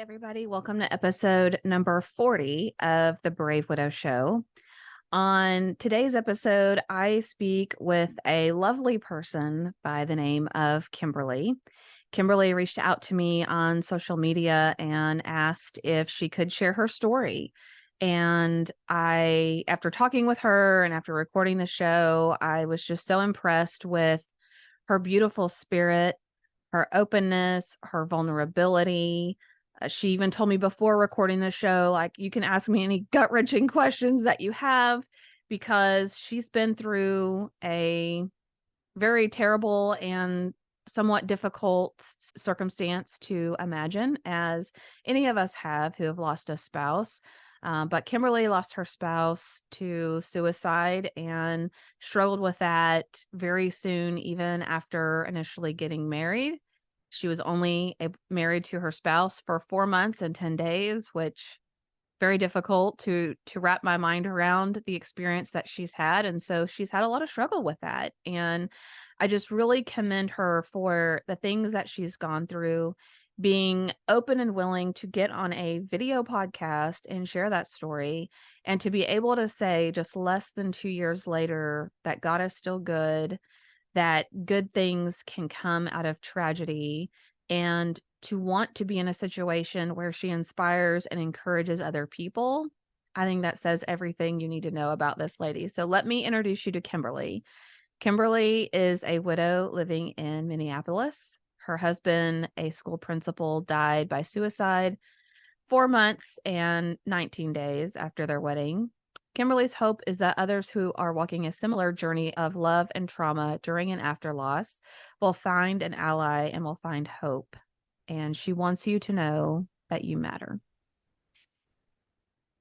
everybody. Welcome to episode number 40 of the Brave Widow Show. On today's episode, I speak with a lovely person by the name of Kimberly. Kimberly reached out to me on social media and asked if she could share her story. And after talking with her and after recording the show, I was just so impressed with her beautiful spirit, her openness, her vulnerability. She even told me before recording the show, like, you can ask me any gut-wrenching questions that you have, because she's been through a very terrible and somewhat difficult circumstance to imagine, as any of us have who have lost a spouse. But Kimberly lost her spouse to suicide and struggled with that very soon, even after initially getting married. She was only married to her spouse for 4 months and 10 days, which very difficult to wrap my mind around the experience that she's had. And so she's had a lot of struggle with that. And I just really commend her for the things that she's gone through, being open and willing to get on a video podcast and share that story, and to be able to say just less than 2 years later that God is still good, that good things can come out of tragedy, and to want to be in a situation where she inspires and encourages other people. I think that says everything you need to know about this lady. So let me introduce you to Kimberly. Kimberly is a widow living in Minneapolis. Her husband, a school principal, died by suicide 4 months and 19 days after their wedding. Kimberly's hope is that others who are walking a similar journey of love and trauma during and after loss will find an ally and will find hope. And she wants you to know that you matter.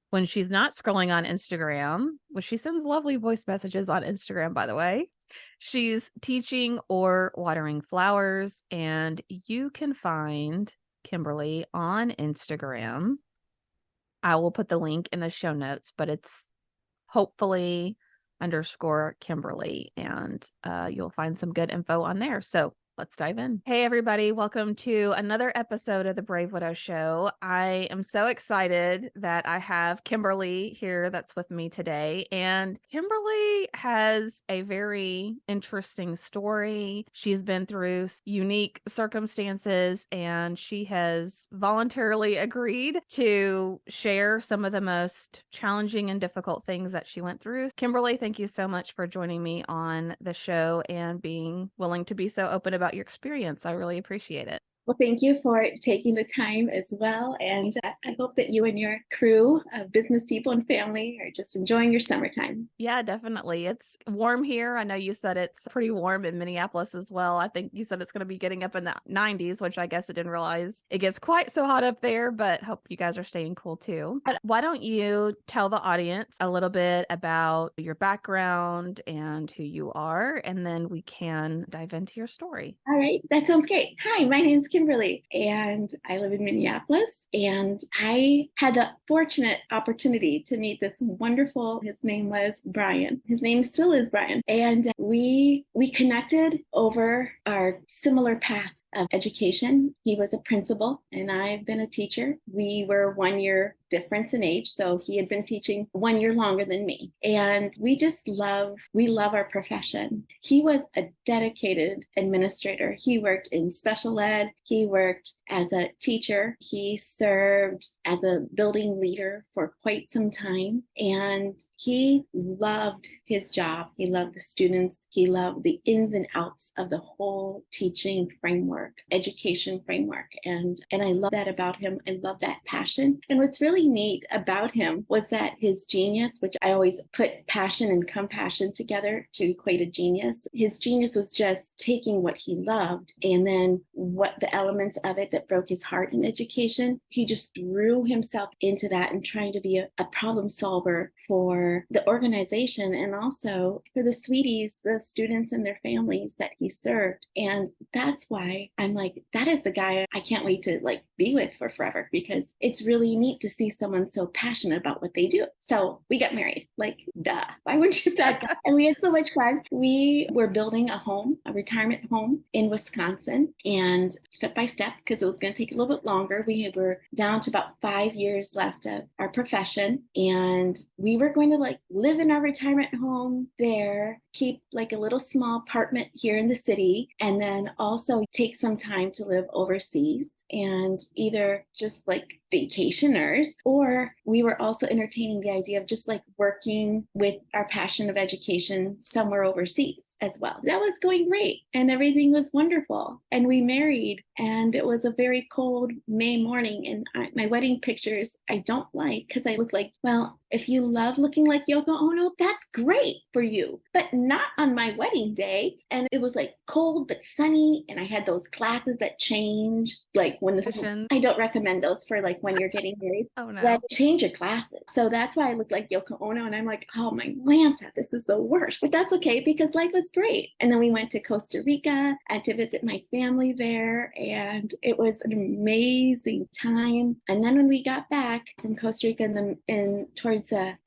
When she's not scrolling on Instagram, which she sends lovely voice messages on Instagram, by the way, she's teaching or watering flowers, and you can find Kimberly on Instagram. I will put the link in the show notes, but it's hopefully _Kimberly, and you'll find some good info on there. So let's dive in. Hey, everybody. Welcome to another episode of the Brave Widow Show. I am so excited that I have Kimberly here that's with me today. And Kimberly has a very interesting story. She's been through unique circumstances, and she has voluntarily agreed to share some of the most challenging and difficult things that she went through. Kimberly, thank you so much for joining me on the show and being willing to be so open about your experience. I really appreciate it. Well, thank you for taking the time as well. And I hope that you and your crew of business people and family are just enjoying your summertime. Yeah, definitely. It's warm here. I know you said it's pretty warm in Minneapolis as well. I think you said it's going to be getting up in the 90s, which I guess I didn't realize it gets quite so hot up there, but hope you guys are staying cool too. But why don't you tell the audience a little bit about your background and who you are, and then we can dive into your story. All right, that sounds great. Hi, my name is Kimberly, and I live in Minneapolis. And I had the fortunate opportunity to meet this wonderful, his name was Brian. His name still is Brian. And we connected over our similar paths of education. He was a principal and I've been a teacher. We were 1 year difference in age, so he had been teaching 1 year longer than me. And we love our profession. He was a dedicated administrator. He worked in special ed. He worked as a teacher. He served as a building leader for quite some time. And he loved his job. He loved the students. He loved the ins and outs of the whole teaching framework, education framework. And I love that about him. I love that passion. And what's really neat about him was that his genius, which I always put passion and compassion together to equate a genius, his genius was just taking what he loved and then what the elements of it that broke his heart in education. He just threw himself into that and trying to be a problem solver for the organization and also for the sweeties, the students and their families that he served. And that's why I'm like, that is the guy I can't wait to be with for forever, because it's really neat to see see someone so passionate about what they do. So we got married. Like, duh. Why wouldn't you that? And we had so much fun. We were building a home, a retirement home in Wisconsin. And step by step, because it was going to take a little bit longer, we were down to about 5 years left of our profession. And we were going to like live in our retirement home there, keep like a little small apartment here in the city, and then also take some time to live overseas and either just like vacationers, or we were also entertaining the idea of just like working with our passion of education somewhere overseas as well. That was going great and everything was wonderful. And we married, and it was a very cold May morning. And my wedding pictures I don't like because I look like, well, if you love looking like Yoko Ono, that's great for you, but not on my wedding day. And it was like cold but sunny, and I had those glasses that change, like when the I don't recommend those for like when you're getting married. Oh no. Well, change your glasses. So that's why I look like Yoko Ono, and I'm like, oh my Lanta, this is the worst. But that's okay because life was great. And then we went to Costa Rica and to visit my family there, and it was an amazing time. And then when we got back from Costa Rica in towards the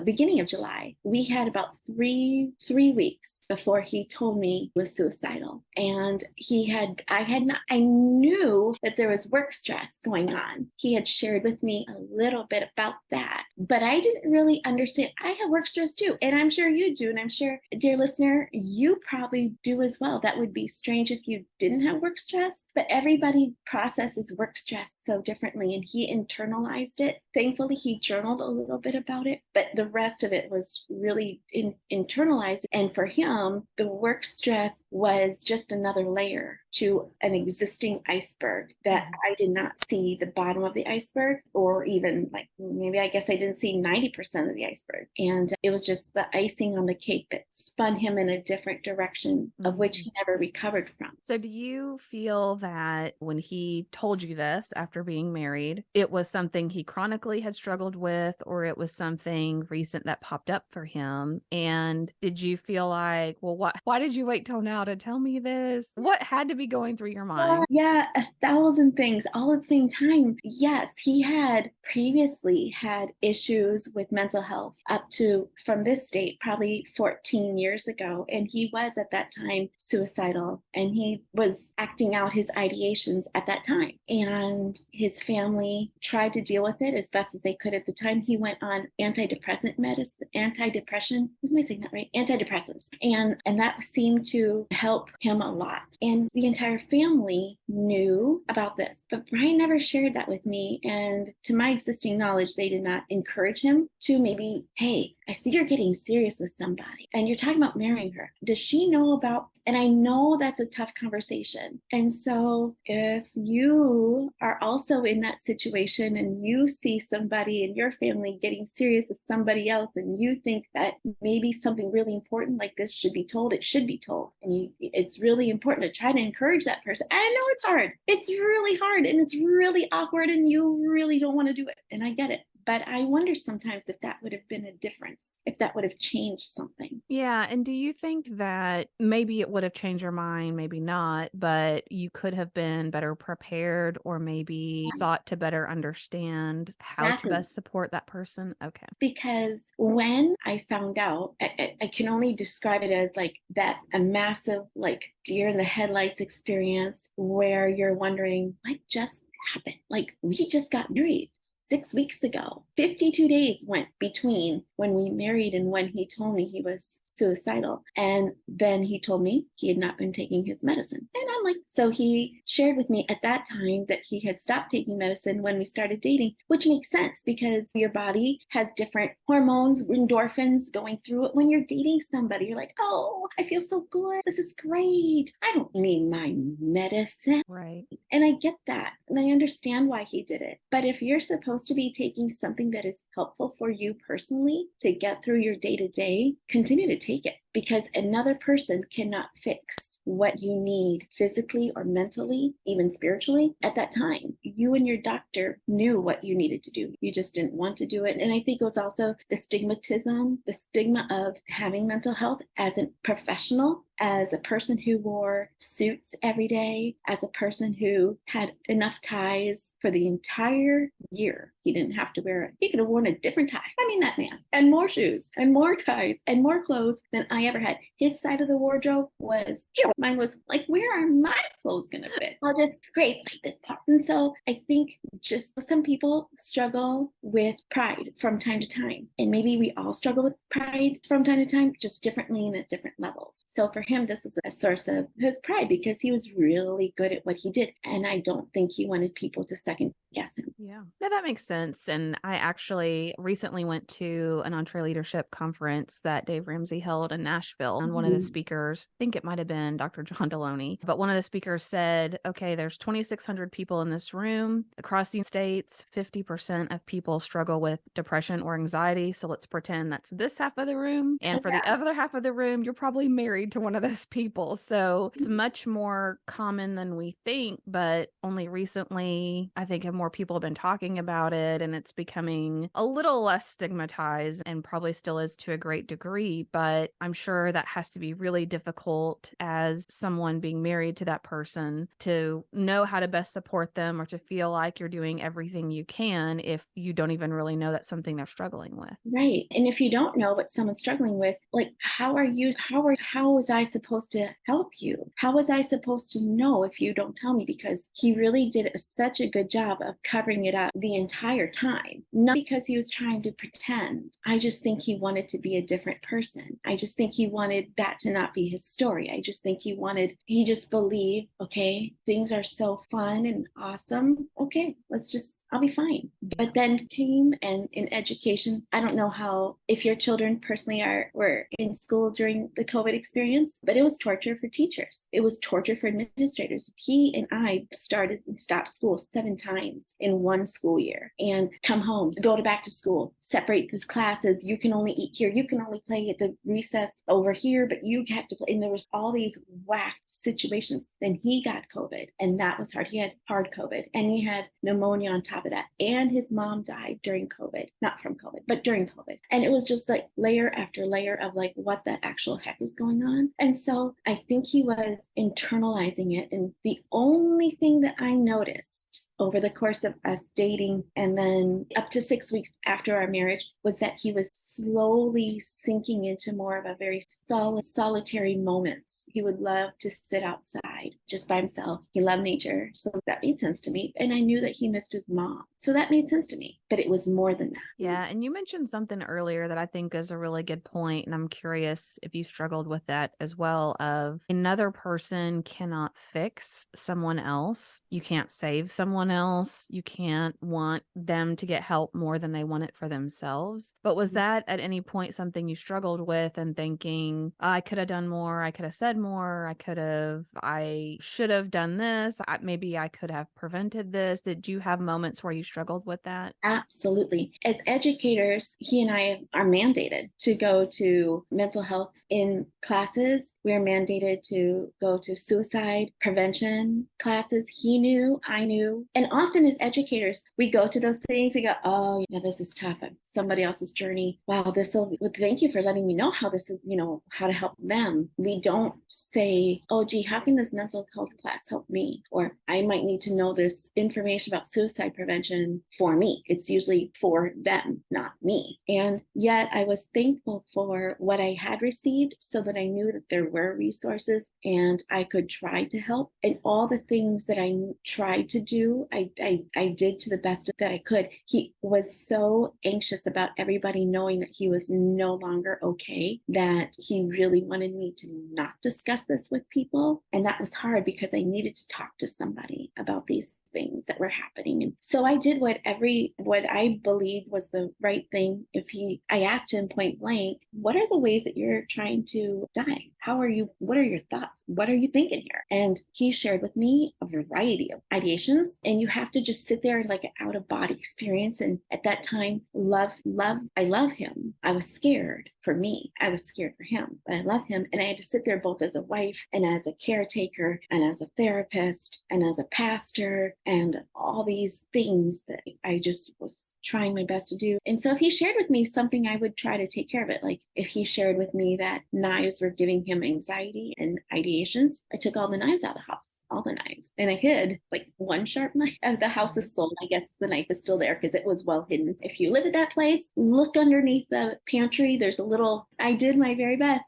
beginning of July, we had about three weeks before he told me he was suicidal. And I knew that there was work stress going on. He had shared with me a little bit about that, but I didn't really understand. I have work stress too, and I'm sure you do, and I'm sure, dear listener, you probably do as well. That would be strange if you didn't have work stress, but everybody processes work stress so differently, and he internalized it. Thankfully, he journaled a little bit about it, but the rest of it was really internalized. And for him, the work stress was just another layer to an existing iceberg that I did not see the bottom of the iceberg, or even like maybe I guess I didn't see 90% of the iceberg. And it was just the icing on the cake that spun him in a different direction of which he never recovered from. So do you feel that when he told you this after being married, it was something he chronically had struggled with, or it was something recent that popped up for him? And did you feel like, well, why did you wait till now to tell me this? What had to be going through your mind? Yeah, 1,000 things all at the same time. Yes, he had previously had issues with mental health up to, from this state, probably 14 years ago. And he was at that time suicidal, and he was acting out his ideations at that time. And his family tried to deal with it as best as they could at the time. He went on antidepressant medicine, am I saying that right? Antidepressants. And that seemed to help him a lot. And the entire family knew about this, but Brian never shared that with me. And to my existing knowledge, they did not encourage him to maybe, hey, I see you're getting serious with somebody and you're talking about marrying her. Does she know about? And I know that's a tough conversation. And so if you are also in that situation and you see somebody in your family getting serious with somebody else, and you think that maybe something really important like this should be told, it should be told. And it's really important to try to encourage that person. I know it's hard. It's really hard and it's really awkward and you really don't want to do it. And I get it. But I wonder sometimes if that would have been a difference, if that would have changed something. Yeah. And do you think that maybe it would have changed your mind, maybe not, but you could have been better prepared, or maybe sought to better understand how to best support that person? Okay. Because when I found out, I can only describe it as like that, a massive like deer in the headlights experience where you're wondering, what just happened? Like, we just got married 6 weeks ago. 52 days went between when we married and when he told me he was suicidal. And then he told me he had not been taking his medicine. And I'm like, so he shared with me at that time that he had stopped taking medicine when we started dating, which makes sense because your body has different hormones, endorphins going through it. When you're dating somebody, you're like, oh, I feel so good. This is great. I don't need my medicine. Right. And I get that. And I understand why he did it. But if you're supposed to be taking something that is helpful for you personally to get through your day to day, continue to take it. because another person cannot fix what you need physically or mentally, even spiritually at that time. You and your doctor knew what you needed to do. You just didn't want to do it. And I think it was also the stigma of having mental health as a professional, as a person who wore suits every day, as a person who had enough ties for the entire year. He didn't have to wear it. He could have worn a different tie. I mean, that man, and more shoes and more ties and more clothes than I ever had. His side of the wardrobe was, mine was like, where are my clothes going to fit? I'll just scrape like this part. And so I think just some people struggle with pride from time to time. And maybe we all struggle with pride from time to time, just differently and at different levels. So for him, this is a source of his pride because he was really good at what he did. And I don't think he wanted people to second guess him. Yeah. No, that makes sense. And I actually recently went to an EntreLeadership conference that Dave Ramsey held in Nashville. And one of the speakers, I think it might have been Dr. John Deloney, but one of the speakers said, okay, there's 2,600 people in this room across the States. 50% of people struggle with depression or anxiety. So let's pretend that's this half of the room. And for the other half of the room, you're probably married to one of those people. So it's much more common than we think, but only recently, I think, have more people have been talking about it, and it's becoming a little less stigmatized, and probably still is to a great degree. But I'm sure that has to be really difficult as someone being married to that person to know how to best support them, or to feel like you're doing everything you can if you don't even really know that's something they're struggling with. Right. And if you don't know what someone's struggling with, like, how was I supposed to help you? How was I supposed to know if you don't tell me? Because he really did such a good job of covering it up the entire time. Not because he was trying to pretend. I just think he wanted to be a different person. I just think he wanted that to not be his story. I just think he just believed, okay, things are so fun and awesome. Okay, I'll be fine. But then came, and in education, I don't know how, if your children personally were in school during the COVID experience, but it was torture for teachers. It was torture for administrators. He and I started and stopped school 7 times in one school year, and come home, go to back to school, separate the classes. You can only eat here. You can only play at the recess over here, but you have to play. And there was all these whack situations. Then he got COVID, and that was hard. He had hard COVID, and he had pneumonia on top of that. And his mom died during COVID, not from COVID, but during COVID. And it was just like layer after layer of like, what the actual heck is going on? And so I think he was internalizing it. And the only thing that I noticed over the course of us dating, and then up to 6 weeks after our marriage, was that he was slowly sinking into more of a very solitary moments. He would love to sit outside just by himself. He loved nature. So that made sense to me. And I knew that he missed his mom. So that made sense to me, but it was more than that. Yeah. And you mentioned something earlier that I think is a really good point, and I'm curious if you struggled with that as well. Of another person cannot fix someone else. You can't save someone else. You can't want them to get help more than they want it for themselves. But was that at any point something you struggled with, and thinking, I could have done more, I could have said more, I should have done this, maybe I could have prevented this? Did you have moments where you struggled with that? Absolutely. As educators, he and I are mandated to go to mental health in classes. We're mandated to go to suicide prevention classes. He knew, I knew. And often as educators, we go to those things, we go, oh, yeah, this is tough. Somebody else's journey. Wow, thank you for letting me know how this is, how to help them. We don't say, oh, gee, how can this mental health class help me? Or I might need to know this information about suicide prevention for me. It's usually for them, not me. And yet I was thankful for what I had received, so that I knew that there were resources and I could try to help. And all the things that I tried to do, I did to the best that I could. He was so anxious about everybody knowing that he was no longer okay, that he really wanted me to not discuss this with people. And that was hard because I needed to talk to somebody about these things that were happening. And so I did what I believed was the right thing. I asked him point blank, what are the ways that you're trying to die? What are your thoughts? What are you thinking here? And he shared with me a variety of ideations, and you have to just sit there and like an out of body experience. And at that time, I love him. I was scared for me. I was scared for him, but I love him. And I had to sit there both as a wife and as a caretaker and as a therapist and as a pastor and all these things that I just was trying my best to do. And so if he shared with me something, I would try to take care of it. Like if he shared with me that knives were giving him anxiety and ideations, I took all the knives out of the house, all the knives, and I hid like one sharp knife. And the house is sold. I guess the knife is still there because it was well hidden. If you live at that place, look underneath the pantry. I did my very best.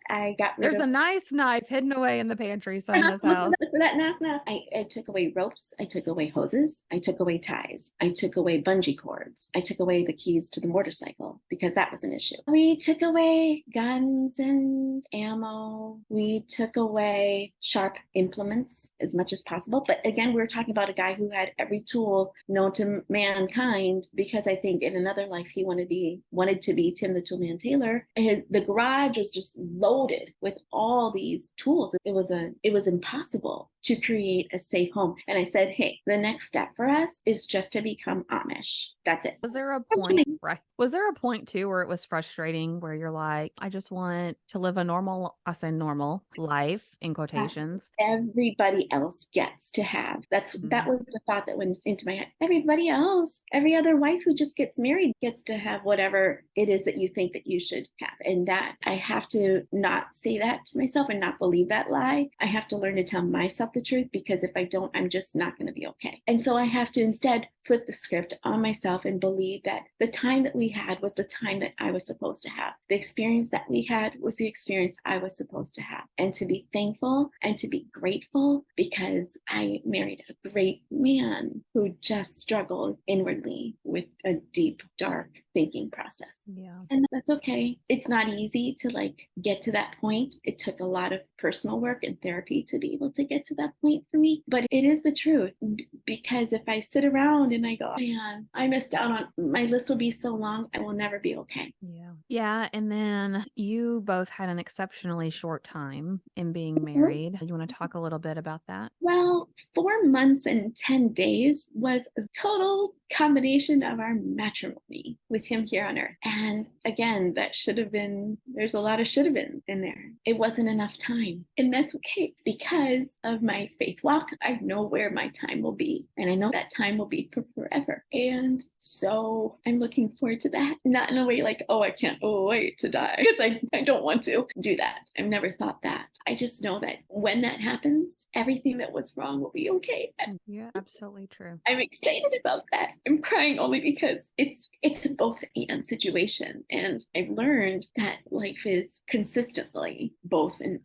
There's a nice knife hidden away in the pantry in this house. For that nice knife. I took away ropes. I took away hoses. I took away ties. I took away bungee cords. I took away the keys to the motorcycle because that was an issue. We took away guns and ammo. We took away sharp implements as much as possible. But again, we were talking about a guy who had every tool known to mankind, because I think in another life he wanted to be Tim the Toolman Taylor. And the garage was just loaded with all these tools. It was impossible to create a safe home. And I said, hey, the next step for us is just to become Amish. That's it. Was there a point, right? Was there a point too where it was frustrating where you're like, I just want to live a normal, I say normal life in quotations. Everybody else gets to have. That was the thought that went into my head. Everybody else, every other wife who just gets married gets to have whatever it is that you think that you should have. And that I have to not say that to myself and not believe that lie. I have to learn to tell myself the truth, because if I don't, I'm just not going to be okay. And so I have to instead flip the script on myself and believe that the time that we had was the time that I was supposed to have. The experience that we had was the experience I was supposed to have. And to be thankful and to be grateful, because I married a great man who just struggled inwardly with a deep, dark thinking process. Yeah. And that's okay. It's not easy to get to that point. It took a lot of personal work and therapy to be able to get to that point for me. But it is the truth, because if I sit around and I go, man, I missed out on, my list will be so long, I will never be okay. Yeah. Yeah. And then you both had an exceptionally short time in being married. You want to talk a little bit about that? Well, 4 months and 10 days was a total combination of our matrimony with him here on earth. And again, there's a lot of should have beens in there. It wasn't enough time. And that's okay, because of my faith walk. I know where my time will be. And I know that time will be for forever. And so I'm looking forward to that. Not in a way like, oh, I can't wait to die, because I don't want to do that. I've never thought that. I just know that when that happens, everything that was wrong will be okay. Yeah, absolutely true. I'm excited about that. I'm crying only because it's a both and situation. And I've learned that life is consistently both and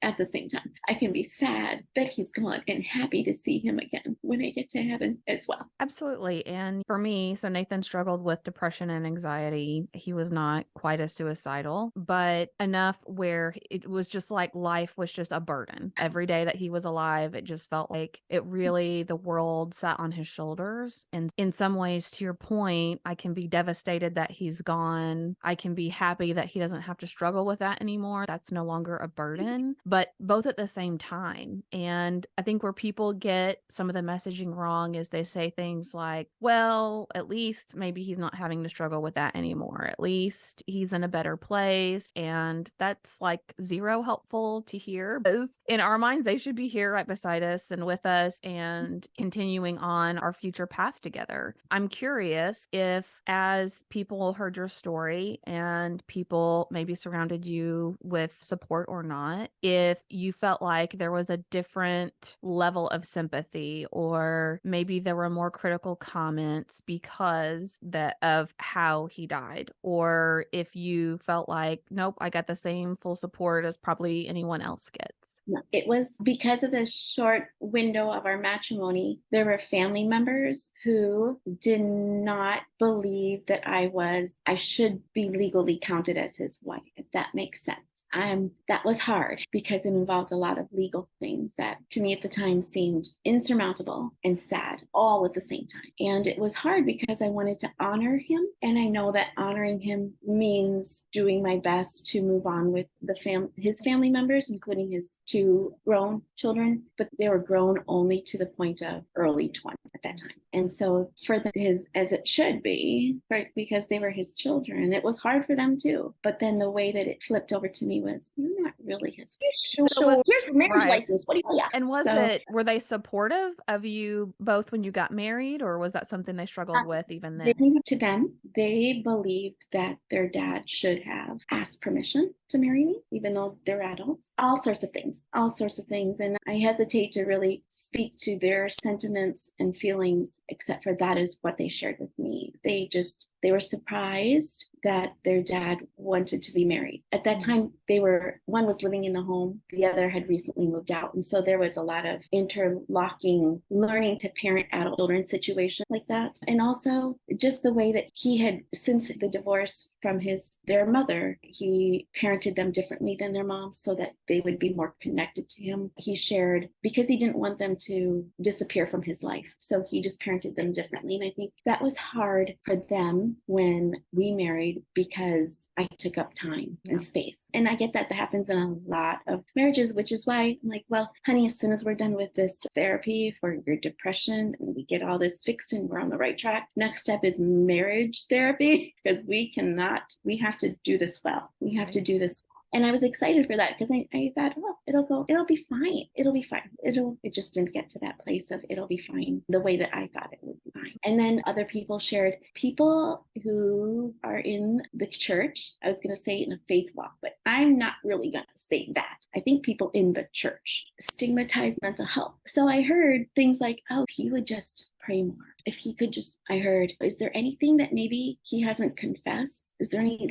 at the same time. I can be sad that he's gone and happy to see him again when I get to heaven as well. Absolutely. And for me, so Nathan struggled with depression and anxiety. He was not quite as suicidal, but enough where it was just like life was just a burden. Every day that he was alive, it just felt like the world sat on his shoulders. And in some ways, to your point, I can be devastated that he's gone. I can be happy that he doesn't have to struggle with that anymore. That's no longer a burden, but both at the same time. And I think where people get some of the messaging wrong is they say things like, well, at least maybe he's not having to struggle with that anymore. At least he's in a better place. And that's like zero helpful to hear, because in our minds, they should be here right beside us and with us and continuing on our future path together. I'm curious if, as people heard your story and people maybe surrounded you with support or not, if you felt like there was a different level of sympathy, or maybe there were more critical comments because of how he died, or if you felt like, nope, I got the same full support as probably anyone else gets. No, it was because of the short window of our matrimony. There were family members who did not believe that I should be legally counted as his wife, if that makes sense. that was hard because it involved a lot of legal things that to me at the time seemed insurmountable and sad all at the same time. And it was hard because I wanted to honor him. And I know that honoring him means doing my best to move on with his family members, including his two grown children, but they were grown only to the point of early 20 at that time. And so for his, as it should be, because they were his children, it was hard for them too. But then the way that it flipped over to me was, you're not really his. So here's the marriage license. What do you? Yeah. And were they supportive of you both when you got married, or was that something they struggled with even then? They believed that their dad should have asked permission to marry me, even though they're adults. All sorts of things. And I hesitate to really speak to their sentiments and feelings, except for that is what they shared with me. They were surprised that their dad wanted to be married. At that time, one was living in the home, the other had recently moved out. And so there was a lot of interlocking, learning to parent adult children situation like that. And also just the way that he had, since the divorce from their mother, he parented them differently than their mom so that they would be more connected to him. He shared, because he didn't want them to disappear from his life. So he just parented them differently. And I think that was hard for them when we married because I took up time and space. And I get that happens in a lot of marriages, which is why I'm like, well, honey, as soon as we're done with this therapy for your depression and we get all this fixed and we're on the right track, next step is marriage therapy because we have to do this well. We have to do this. And I was excited for that because I thought, oh, it'll be fine. It just didn't get to that place of it'll be fine the way that I thought it would be fine. And then other people shared, people who are in the church, I was going to say in a faith walk, but I'm not really going to say that. I think people in the church stigmatize mental health. So I heard things like, oh, if he would just pray more. If he could just, I heard, is there anything that maybe he hasn't confessed? Is there any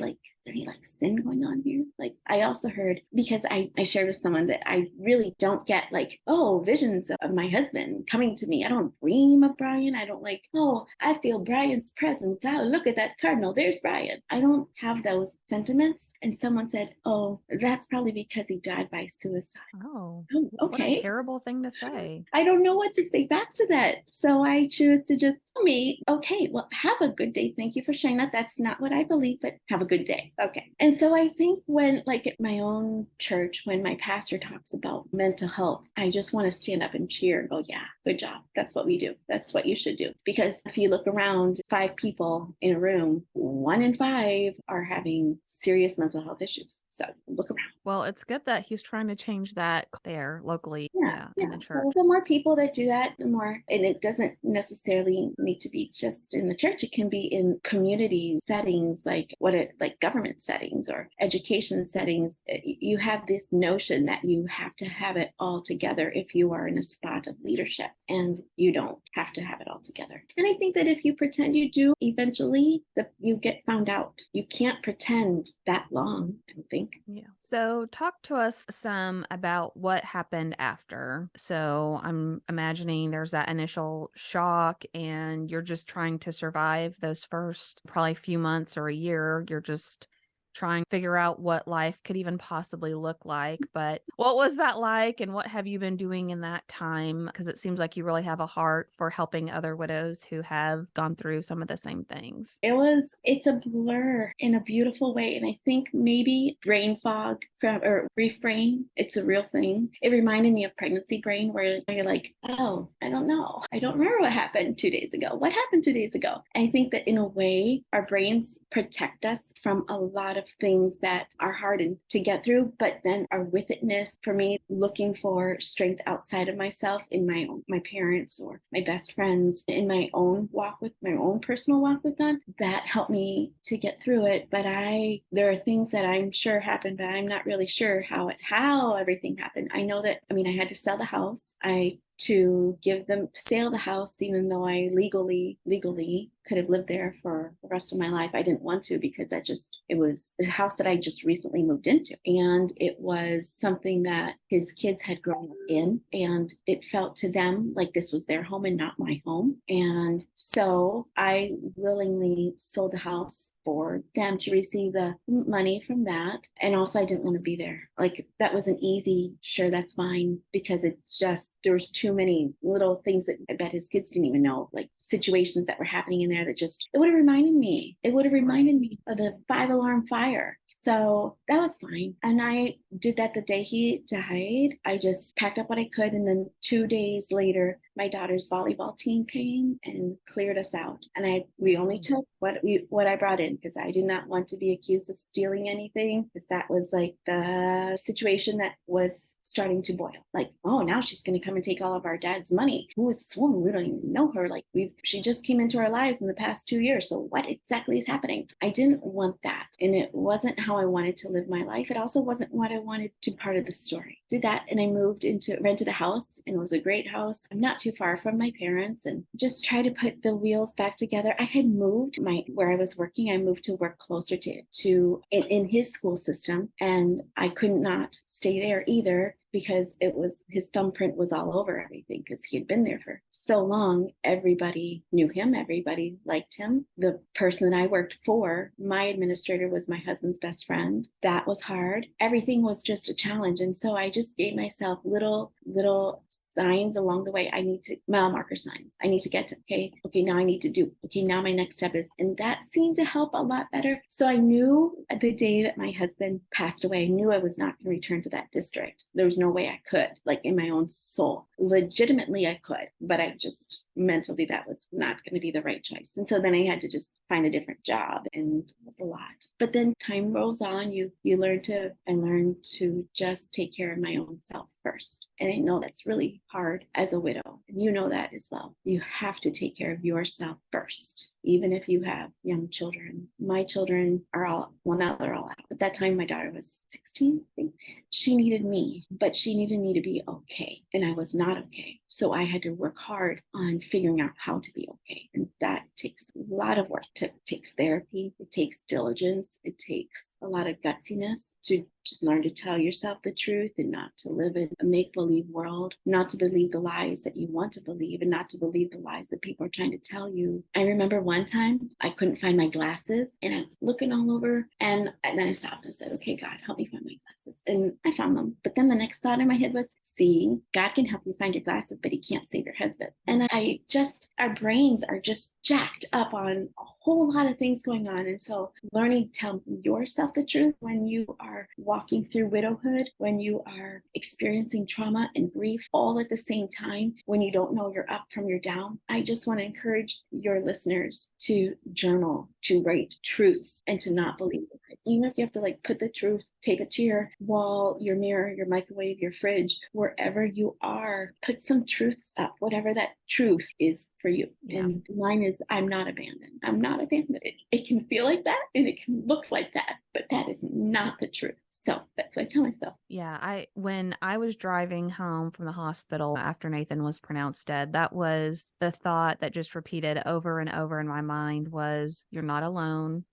sin going on here? Like I also heard, because I shared with someone that I really don't get like, oh, visions of my husband coming to me. I don't dream of Brian. I don't like, oh, I feel Brian's presence. Oh, look at that cardinal. There's Brian. I don't have those sentiments. And someone said, oh, that's probably because he died by suicide. Oh, okay. What a terrible thing to say. I don't know what to say back to that. So I choose to just tell me, okay, well, have a good day. Thank you for sharing that. That's not what I believe, but have a good day. Okay. And so I think when, like at my own church, when my pastor talks about mental health, I just want to stand up and cheer and go, yeah, good job. That's what we do. That's what you should do. Because if you look around, 5 people in a room, 1 in 5 are having serious mental health issues. So look around. Well, it's good that he's trying to change that there locally. Yeah. In the church. Well, the more people that do that, the more, and it doesn't necessarily need to be just in the church. It can be in community settings, like government settings or education settings. You have this notion that you have to have it all together if you are in a spot of leadership, and you don't have to have it all together. And I think that if you pretend you do, eventually you get found out. You can't pretend that long, I don't think. Yeah. So talk to us some about what happened after. So I'm imagining there's that initial shock and you're just trying to survive those first probably few months or a year. You're just trying to figure out what life could even possibly look like. But what was that like, and what have you been doing in that time? Because it seems like you really have a heart for helping other widows who have gone through some of the same things. It's a blur in a beautiful way. And I think maybe brain fog or brief brain, it's a real thing. It reminded me of pregnancy brain, where you're like, oh, I don't know. I don't remember what happened 2 days ago. What happened 2 days ago? I think that in a way, our brains protect us from a lot of things that are hard to get through, but then our with itness, for me, looking for strength outside of myself, in my parents or my best friends, in my own personal walk with God, that helped me to get through it. But there are things that I'm sure happened, but I'm not really sure how everything happened. I know that, I had to sell the house. To sale the house, even though I legally could have lived there for the rest of my life. I didn't want to because it was a house that I just recently moved into. And it was something that his kids had grown up in. And it felt to them like this was their home and not my home. And so I willingly sold the house for them to receive the money from that. And also, I didn't want to be there. Like, that was an easy, sure, that's fine, because there was too many little things that I bet his kids didn't even know, like situations that were happening in there that it would have reminded me. It would have reminded me of the 5 alarm fire. So that was fine. And I did that the day he died. I just packed up what I could. And then 2 days later, my daughter's volleyball team came and cleared us out. And we only took what I brought in, because I did not want to be accused of stealing anything, because that was like the situation that was starting to boil. Like, oh, now she's going to come and take all of our dad's money. Who is this woman? We don't even know her. Like, she just came into our lives in the past 2 years. So what exactly is happening? I didn't want that. And it wasn't how I wanted to live my life. It also wasn't what I wanted to be part of the story. Did that, and I rented a house, and it was a great house. I'm not too far from my parents, and just try to put the wheels back together. I had moved where I was working. I moved to work closer to in his school system, and I could not stay there either, because his thumbprint was all over everything, because he had been there for so long. Everybody knew him. Everybody liked him. The person that I worked for, my administrator, was my husband's best friend. That was hard. Everything was just a challenge. And so I just gave myself little signs along the way. I need to mile marker signs. I need to get to, okay, now I need to do, okay, now my next step is, and that seemed to help a lot better. So I knew the day that my husband passed away, I knew I was not going to return to that district. There was no way I could, like, in my own soul. Legitimately, I could, but I just mentally, that was not going to be the right choice. And so then I had to just find a different job, and it was a lot. But then time rolls on. I learned to just take care of my own self first. And I know that's really hard as a widow. And you know that as well. You have to take care of yourself first, even if you have young children. My children are now they're all out. At that time, my daughter was 16, I think. She needed me, but she needed me to be okay. And I was not okay. So I had to work hard on figuring out how to be okay. And that takes a lot of work. It takes therapy. It takes diligence. It takes a lot of gutsiness to learn to tell yourself the truth, and not to live in a make-believe world, not to believe the lies that you want to believe, and not to believe the lies that people are trying to tell you. I remember one time I couldn't find my glasses, and I was looking all over, and then I stopped and said, okay, God, help me find my glasses. And I found them. But then the next thought in my head was, see, God can help you find your glasses, but he can't save your husband. And our brains are just jacked up on a whole lot of things going on. And so learning to tell yourself the truth when you are walking through widowhood, when you are experiencing trauma and grief all at the same time, when you don't know your up from your down. I just want to encourage your listeners to journal, to write truths, and to not believe lies. Even if you have to put the truth, tape it to your wall, your mirror, your microwave, your fridge, wherever you are, put some truths up, whatever that truth is for you. Yeah. And mine is, I'm not abandoned. I'm not abandoned. It can feel like that, and it can look like that, but that is not the truth. So that's what I tell myself. Yeah, when I was driving home from the hospital after Nathan was pronounced dead, that was the thought that just repeated over and over in my mind was, you're not alone,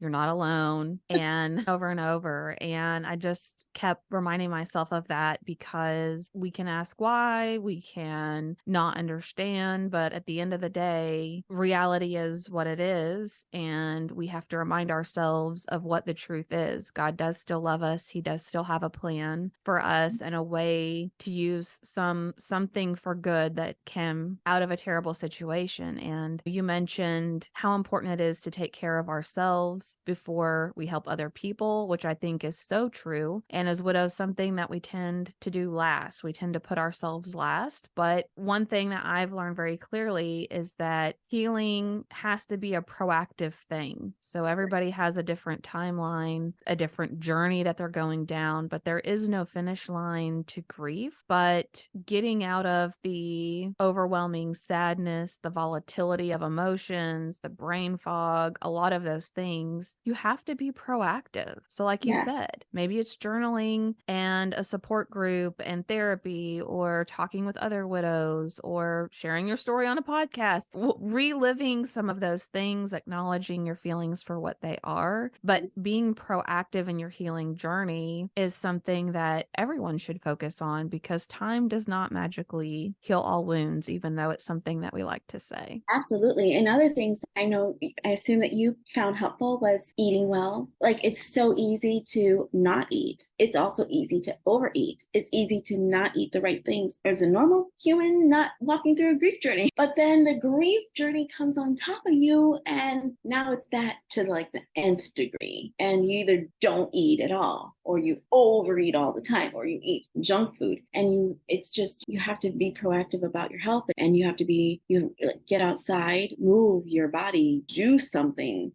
and over and over. And I just kept reminding myself of that, because we can ask why, we can not understand, but at the end of the day, reality is what it is, and we have to remind ourselves of what the truth is. God does still love us. He does still have a plan for us, and a way to use something for good that came out of a terrible situation. And you mentioned how important it is to take care of ourselves before we help other people, which I think is so true. And as widows, something that we tend to do last. We tend to put ourselves last. But one thing that I've learned very clearly is that healing has to be a proactive thing. So everybody has a different timeline a different journey that they're going down, but there is no finish line to grief. But getting out of the overwhelming sadness, the volatility of emotions, the brain fog, a lot of those things, you have to be proactive. So like you said, maybe it's journaling and a support group and therapy, or talking with other widows, or sharing your story on a podcast, reliving some of those things, acknowledging your feelings for what they are. But being proactive in your healing journey is something that everyone should focus on, because time does not magically heal all wounds, even though it's something that we like to say. Absolutely. And other things I assume that you found helpful was eating well. Like, it's so easy to not eat. It's also easy to overeat. It's easy to not eat the right things. There's a normal human not walking through a grief journey, but then the grief journey comes on top of you. And now it's that to like the nth degree. And you either don't eat at all, or you overeat all the time, or you eat junk food. And it's just, you have to be proactive about your health, and you have to get outside, move your body, do something,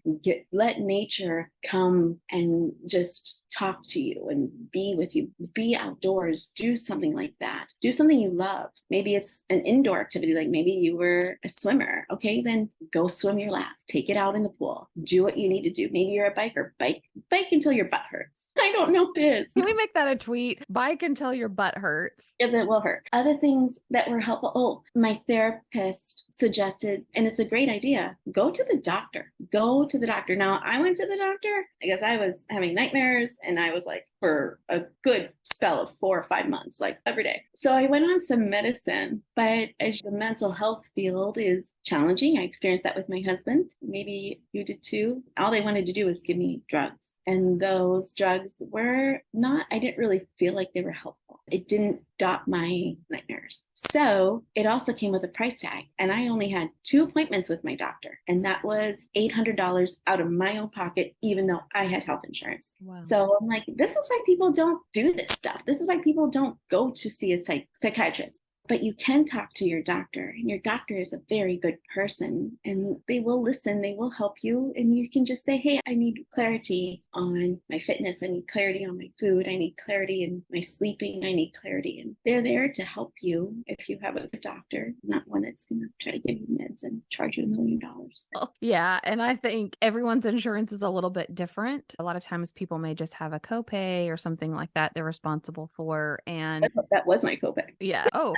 let nature come and just talk to you and be with you, be outdoors, do something like that. Do something you love. Maybe it's an indoor activity, like maybe you were a swimmer. Okay, then go swim your laps, take it out in the pool, do what you need to do. Maybe you're a biker, bike until your butt hurts. I don't know what it is. Can we make that a tweet? Bike until your butt hurts. Because it will hurt. Other things that were helpful. Oh, my therapist suggested, and it's a great idea, go to the doctor. Go to the doctor. Now, I went to the doctor because I was having nightmares, and I was like, for a good spell of 4 or 5 months, like every day. So I went on some medicine, but as the mental health field is challenging, I experienced that with my husband. Maybe you did too. All they wanted to do was give me drugs. And those drugs were not, I didn't really feel like they were helpful. It didn't stop my nightmares. So it also came with a price tag. And I only had 2 appointments with my doctor. And that was $800 out of my own pocket, even though I had health insurance. Wow. So I'm like, this is why people don't do this stuff. This is why people don't go to see a psychiatrist. But you can talk to your doctor, and your doctor is a very good person, and they will listen, they will help you. And you can just say, hey, I need clarity on my fitness. I need clarity on my food. I need clarity in my sleeping. I need clarity. And they're there to help you if you have a good doctor, not one that's going to try to give you meds and charge you $1 million. Oh, yeah. And I think everyone's insurance is a little bit different. A lot of times people may just have a copay or something like that they're responsible for. And that was my copay. Yeah. Oh,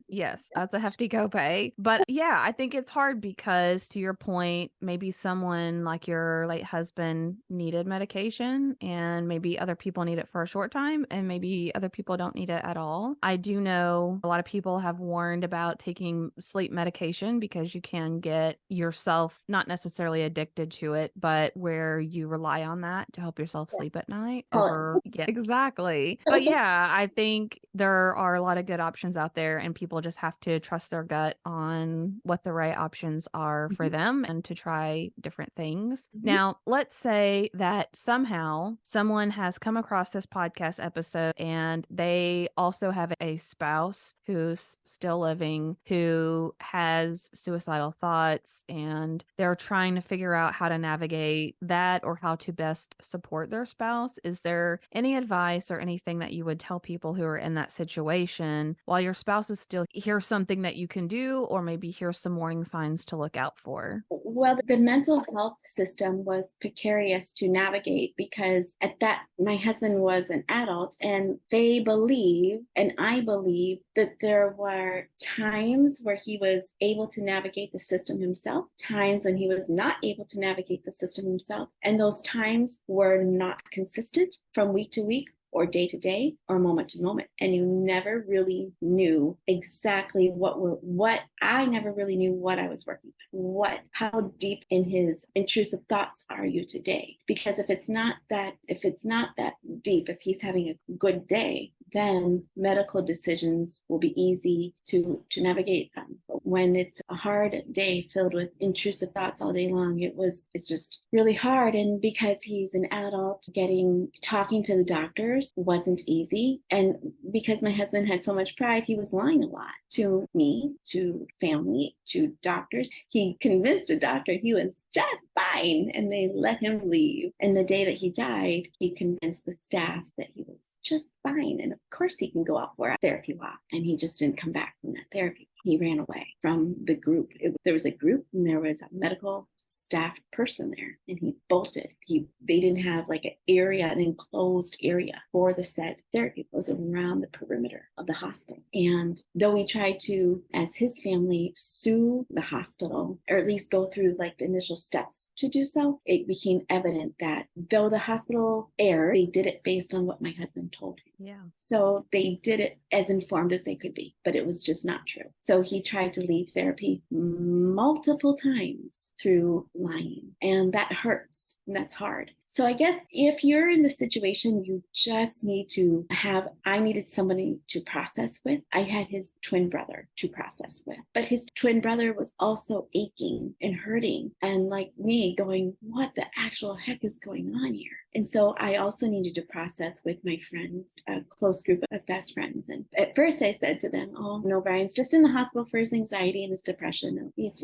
yes, that's a hefty copay. But yeah, I think it's hard because, to your point, maybe someone like your late husband needed medication, and maybe other people need it for a short time, and maybe other people don't need it at all. I do know a lot of people have warned about taking sleep medication, because you can get yourself not necessarily addicted to it, but where you rely on that to help yourself sleep at night. Yeah, exactly. But yeah, I think there are a lot of good options out there, and people just have to trust their gut on what the right options are for them, and to try different things. Now, let's say that somehow someone has come across this podcast episode, and they also have a spouse who's still living, who has suicidal thoughts, and they're trying to figure out how to navigate that, or how to best support their spouse. Is there any advice or anything that you would tell people who are in that situation, while your spouse is still, here's something that you can do, or maybe here's some warning signs to look out for? Well, the mental health system was precarious to navigate, because at that, my husband was an adult, and they believe, and I believe, that there were times where he was able to navigate the system himself, times when he was not able to navigate the system himself. And those times were not consistent from week to week, or day to day, or moment to moment. And you never really knew exactly I never really knew what I was working with. How deep in his intrusive thoughts are you today? Because if it's not that deep, if he's having a good day, then medical decisions will be easy to navigate. But when it's a hard day filled with intrusive thoughts all day long, it's just really hard. And because he's an adult, talking to the doctors wasn't easy. And because my husband had so much pride, he was lying a lot to me, to family, to doctors. He convinced a doctor he was just fine and they let him leave. And the day that he died, he convinced the staff that he was just fine. And of course he can go out for a therapy walk. And he just didn't come back from that therapy. He ran away from the group. There was a group and there was a medical staff person there, and he bolted. They didn't have like an enclosed area for the said therapy. It was around the perimeter of the hospital. And though we tried to, as his family, sue the hospital, or at least go through like the initial steps to do so, it became evident that though the hospital erred, they did it based on what my husband told him. Yeah. So they did it as informed as they could be, but it was just not true. So he tried to leave therapy multiple times through lying, and that hurts, and that's hard. So I guess if you're in the situation, you just need to I needed somebody to process with. I had his twin brother to process with, but his twin brother was also aching and hurting and like me going, what the actual heck is going on here? And so I also needed to process with my friends, a close group of best friends. And at first I said to them, oh, no, Brian's just in the hospital for his anxiety and his depression. He's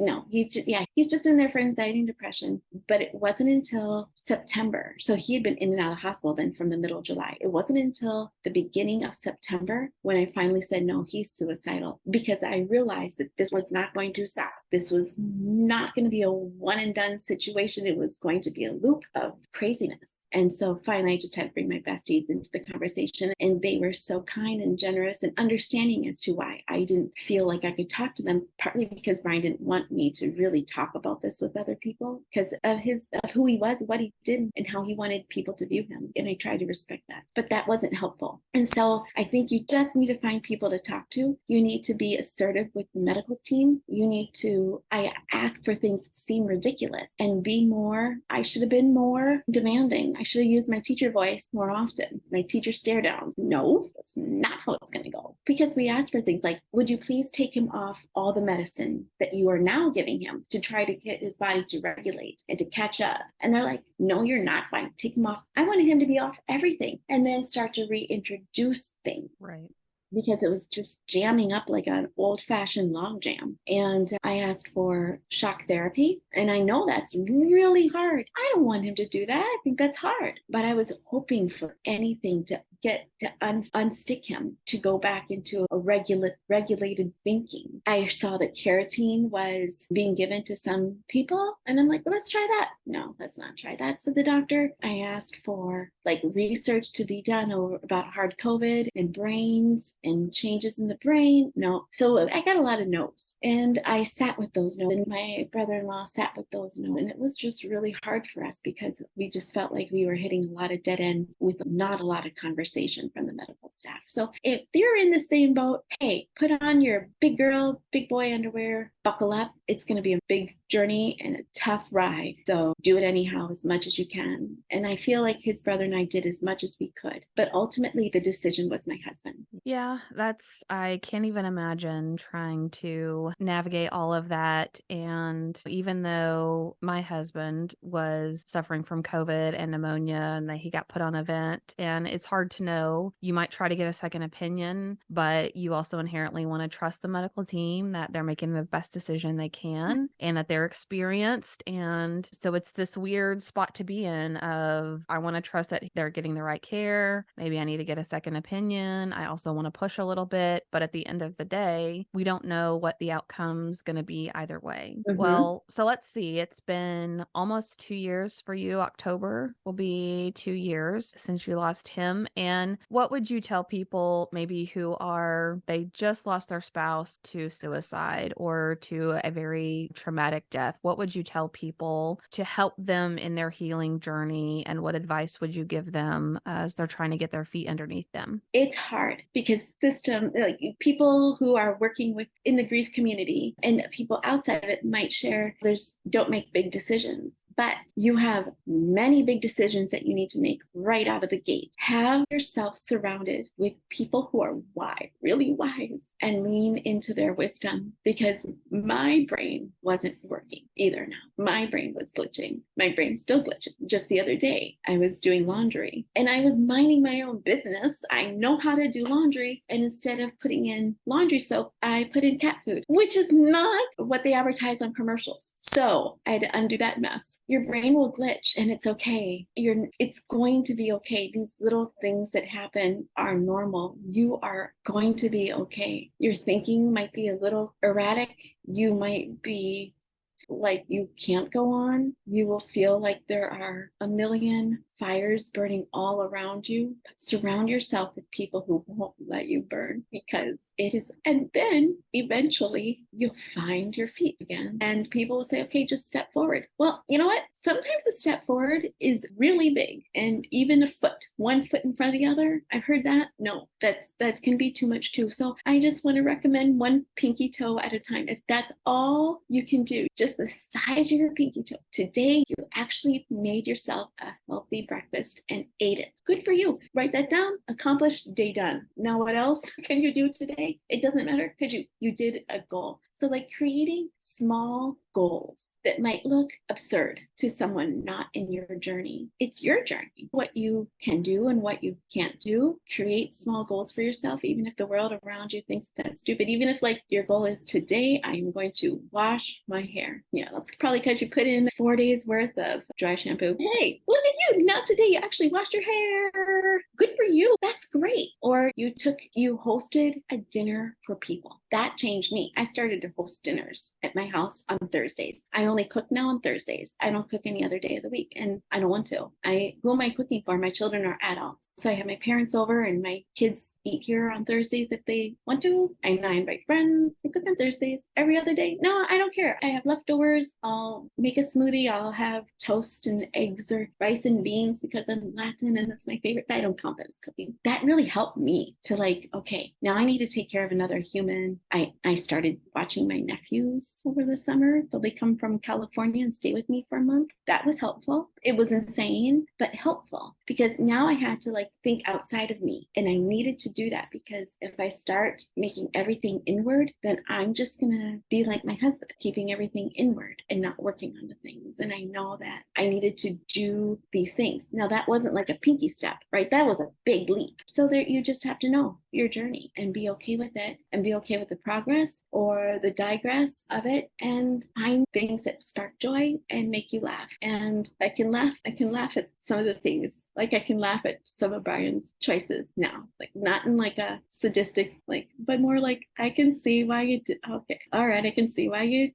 just in there for anxiety and depression. But it wasn't until September. So he had been in and out of the hospital then from the middle of July. It wasn't until the beginning of September when I finally said, no, he's suicidal, because I realized that this was not going to stop. This was not going to be a one and done situation. It was going to be a loop of craziness. And so finally, I just had to bring my besties into the conversation, and they were so kind and generous and understanding as to why I didn't feel like I could talk to them, partly because Brian didn't want me to really talk about this with other people because of who he was, what he did, and how he wanted people to view him. And I tried to respect that, but that wasn't helpful. And so I think you just need to find people to talk to. You need to be assertive with the medical team. I ask for things that seem ridiculous and I should have been more demanding. I should have used my teacher voice more often. My teacher stare down. No, that's not how it's going to go. Because we asked for things like, would you please take him off all the medicine that you are now giving him to try to get his body to regulate and to catch up? And they're like, no, you're not going to take him off. I wanted him to be off everything and then start to reintroduce things. Right. Because it was just jamming up like an old-fashioned log jam. And I asked for shock therapy. And I know that's really hard. I don't want him to do that. I think that's hard. But I was hoping for anything to get to unstick him, to go back into a regulated thinking. I saw that carotene was being given to some people. And I'm like, well, let's try that. No, let's not try that, said the doctor. I asked for like research to be done about hard COVID and brains and changes in the brain. No. So I got a lot of no's, and I sat with those no's, and my brother-in-law sat with those no's. And it was just really hard for us because we just felt like we were hitting a lot of dead ends with not a lot of conversation from the medical staff. So if you're in the same boat, hey, put on your big girl, big boy underwear, buckle up. It's going to be a big journey and a tough ride. So do it anyhow, as much as you can. And I feel like his brother and I did as much as we could. But ultimately, the decision was my husband. Yeah, I can't even imagine trying to navigate all of that. And even though my husband was suffering from COVID and pneumonia and that he got put on a vent, and it's hard to know, you might try to get a second opinion, but you also inherently want to trust the medical team that they're making the best decision they can and that they're experienced. And so it's this weird spot to be in of, I want to trust that they're getting the right care. Maybe I need to get a second opinion. I also want to push a little bit, but at the end of the day, we don't know what the outcome's going to be either way. Mm-hmm. Well, so let's see. It's been almost 2 years for you. October will be 2 years since you lost him. And what would you tell people maybe they just lost their spouse to suicide or to a very traumatic death? What would you tell people to help them in their healing journey? And what advice would you give them as they're trying to get their feet underneath them? It's hard because people who are working in the grief community and people outside of it might share, don't make big decisions. but you have many big decisions that you need to make right out of the gate. Have yourself surrounded with people who are wise, really wise, and lean into their wisdom, because my brain wasn't working either now. My brain was glitching. My brain's still glitching. Just the other day, I was doing laundry and I was minding my own business. I know how to do laundry. And instead of putting in laundry soap, I put in cat food, which is not what they advertise on commercials. So I had to undo that mess. Your brain will glitch and it's okay. It's going to be okay. These little things that happen are normal. You are going to be okay. Your thinking might be a little erratic. You might be like you can't go on. You will feel like there are a million fires burning all around you. But surround yourself with people who won't let you burn, because it is. And then eventually you'll find your feet again. And people will say, okay, just step forward. Well, you know what? Sometimes a step forward is really big. And even a foot, 1 foot in front of the other. I've heard that. No, that can be too much too. So I just want to recommend one pinky toe at a time. If that's all you can do, just the size of your pinky toe. Today, you actually made yourself a healthy breakfast and ate it. Good for you. Write that down. Accomplished, day done. Now, what else can you do today? It doesn't matter because you did a goal. So like creating small goals that might look absurd to someone not in your journey. It's your journey. What you can do and what you can't do. Create small goals for yourself, even if the world around you thinks that's stupid. Even if like your goal is today, I'm going to wash my hair. Yeah, that's probably because you put in 4 days worth of dry shampoo. Hey, look at you. Now today you actually washed your hair. Good for you. That's great. Or you hosted a dinner for people. That changed me. I started to host dinners at my house on Thursdays. I only cook now on Thursdays. I don't cook any other day of the week, and I don't want to. Who am I cooking for? My children are adults. So I have my parents over and my kids eat here on Thursdays if they want to. And I invite friends. I cook on Thursdays. Every other day, no, I don't care. I have leftovers. I'll make a smoothie. I'll have toast and eggs or rice and beans because I'm Latin and that's my favorite. I don't count that as cooking. That really helped me to like, okay, now I need to take care of another human. I started watching my nephews over the summer. They come from California and stay with me for a month. That was helpful. It was insane, but helpful, because now I had to like think outside of me, and I needed to do that, because if I start making everything inward, then I'm just gonna be like my husband, keeping everything inward and not working on the things. And I know that I needed to do these things. Now that wasn't like a pinky step, right? That was a big leap. So there, you just have to know your journey and be okay with it, and be okay with the progress or the digress of it, and find things that spark joy and make you laugh. And I can laugh at some of the things. Like I can laugh at some of Brian's choices now, like not in like a sadistic, like, but more like I can see why you did. Okay, all right, I can see why you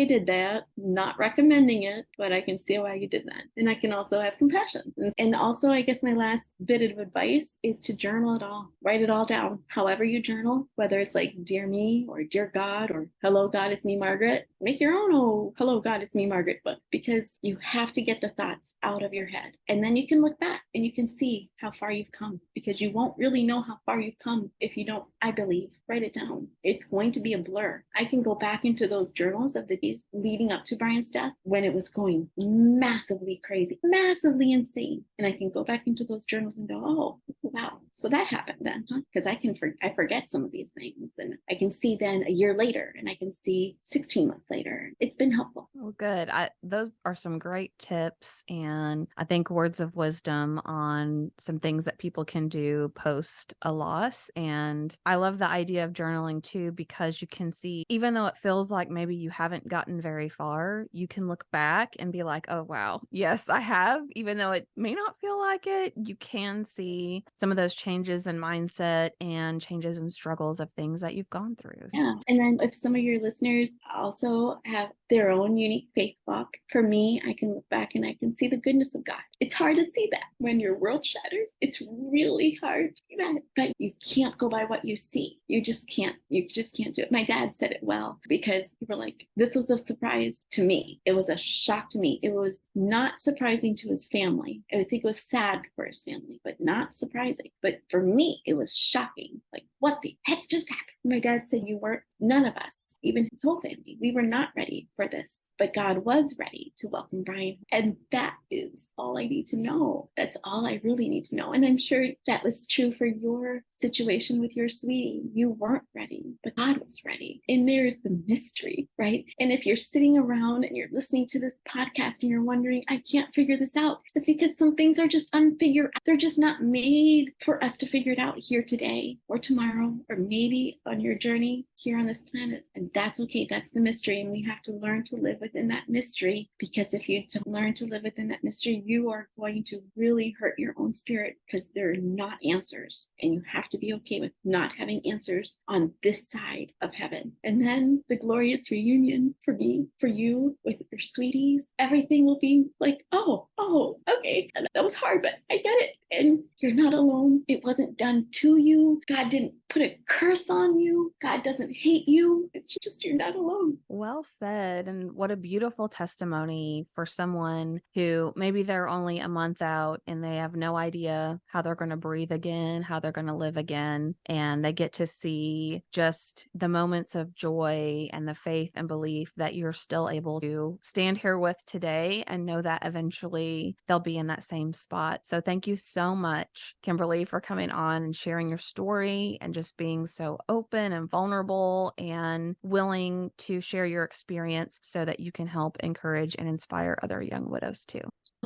did that. Not recommending it, but I can see why you did that. And I can also have compassion. And also, I guess my last bit of advice is to journal it all. Write it all down. However you journal, whether it's like dear me or dear God or hello God, it's me Margaret. Make your own hello God, it's me Margaret book, because you have to get the thoughts out of your head. And then you can look back and you can see how far you've come, because you won't really know how far you've come if you don't, I believe, write it down. It's going to be a blur. I can go back into those journals of the days leading up to Brian's death when it was going massively crazy, massively insane. And I can go back into those journals and go, oh, wow. So that happened then, huh? Because I forget some of these things, and I can see then a year later, and I can see 16 months later. It's been helpful. Well, good. Those are some great tips, and I think words of wisdom on some things that people can do post a loss. And I love the idea of journaling too, because you can see, even though it feels like maybe you haven't gotten very far, you can look back and be like, oh, wow, yes, I have. Even though it may not feel like it, you can see some of those changes in mindset and changes in struggles of things that you've gone through. Yeah. And then if some of your listeners also have their own unique faith walk, for me, I can look back and I can see the goodness of God. It's hard to see that when your world shatters. It's really hard to see that, but you can't go by what you see. You just can't do it. My dad said it well, because we were like, this was a surprise to me. It was a shock to me. It was not surprising to his family. I think it was sad for his family, but not surprising. But for me, it was shocking. Like, what the heck just happened? My dad said, you weren't, none of us, even his whole family, we were not ready for this. But God was ready to welcome Brian. And that is all I need to know. That's all I really need to know. And I'm sure that was true for your situation with your sweetie. You weren't ready, but God was ready. And there's the mystery, right? And if you're sitting around and you're listening to this podcast and you're wondering, I can't figure this out, it's because some things are just unfigured out. They're just not made for us to figure it out here today or tomorrow, or maybe on your journey here on this planet. And that's okay. That's the mystery. And we have to learn to live within that mystery, because if you don't learn to live within that mystery, you are going to really hurt your own spirit, because there are not answers. And you have to be okay with not having answers on this side of heaven. And then the glorious reunion for me, for you, with your sweeties, everything will be like, oh, okay. That was hard, but I get it. And you're not alone. It wasn't done to you. God didn't put a curse on you. God doesn't hate you. It's just, you're not alone. Well said. And what a beautiful testimony for someone who maybe they're only a month out and they have no idea how they're going to breathe again, how they're going to live again. And they get to see just the moments of joy and the faith and belief that you're still able to stand here with today, and know that eventually they'll be in that same spot. So thank you so much, Kimberly, for coming on and sharing your story and just being so open and vulnerable and willing to share your experience so that you can help encourage and inspire other young widows too.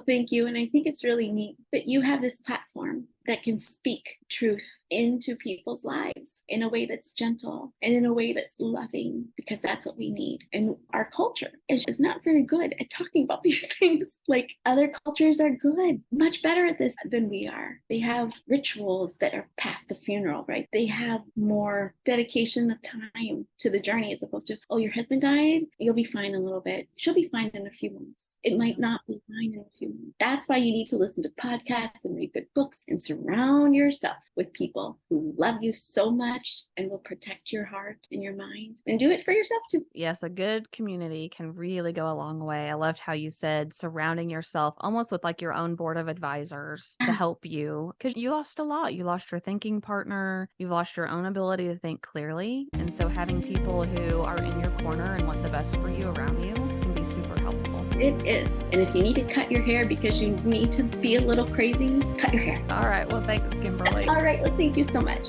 Thank you. And I think it's really neat that you have this platform that can speak truth into people's lives in a way that's gentle and in a way that's loving, because that's what we need. And our culture is not very good at talking about these things. Like, other cultures are good, much better at this than we are. They have rituals that are past the funeral, right? They have more dedication of time to the journey, as opposed to, oh, your husband died, you'll be fine in a little bit. She'll be fine in a few months. It might not be fine in a few months. That's why you need to listen to podcasts and read good books and surround yourself with people who love you so much and will protect your heart and your mind, and do it for yourself too. Yes, a good community can really go a long way. I loved how you said surrounding yourself almost with like your own board of advisors to help you, because you lost a lot. You lost your thinking partner, you've lost your own ability to think clearly. And so having people who are in your corner and want the best for you around you can be super helpful. It is. And if you need to cut your hair because you need to be a little crazy, cut your hair. All right. Well, thanks, Kimberly. All right. Well, thank you so much.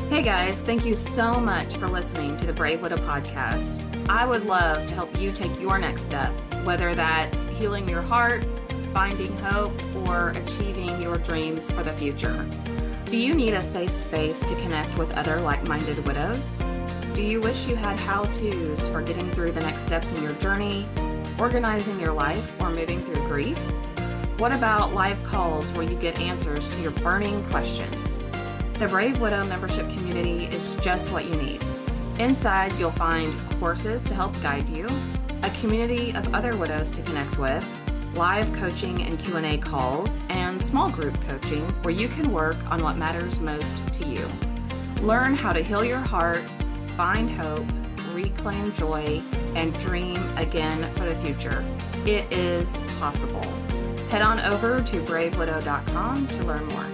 Hey guys, thank you so much for listening to the Brave Widow podcast. I would love to help you take your next step, whether that's healing your heart, finding hope, or achieving your dreams for the future. Do you need a safe space to connect with other like-minded widows? Do you wish you had how-tos for getting through the next steps in your journey, organizing your life, or moving through grief? What about live calls where you get answers to your burning questions? The Brave Widow membership community is just what you need. Inside, you'll find courses to help guide you, a community of other widows to connect with, live coaching and Q&A calls, and small group coaching where you can work on what matters most to you. Learn how to heal your heart, find hope, reclaim joy, and dream again for the future. It is possible. Head on over to bravewidow.com to learn more.